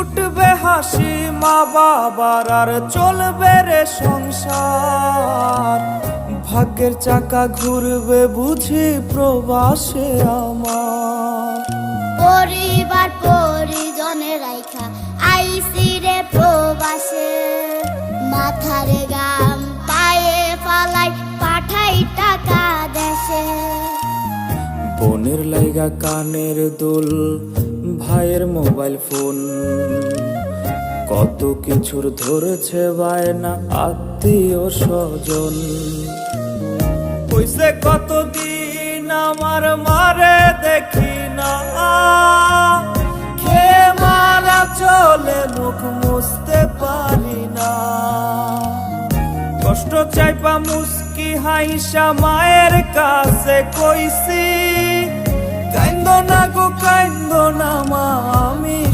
ছুটবে হাসি মা বাবার আর চলবে রে সংসার। ভাগ্যের চাকা ঘুরবে বুঝি প্রবাসে আমার। পরিবার পরিজনের রাইখা আইসি রে প্রবাসে, মাথার গাম পায়ে ফালাই পাঠাই টাকা দেশে। বোনের লাইগা কানের দুল, ভাইয়ের মোবাইল ফোন, কত কিছুর ধরেছে বায়না আত্মীয় স্বজন। কইছে কতদিন আমার মারে দেখি না, খেয়ে মারা চলে মুখ মুছতে পারি না। কষ্ট চাইপা মুস্কি হাইসা মায়ের কাছে কইছি, কাইন্দো না গো কাইন্দো না মা, আমি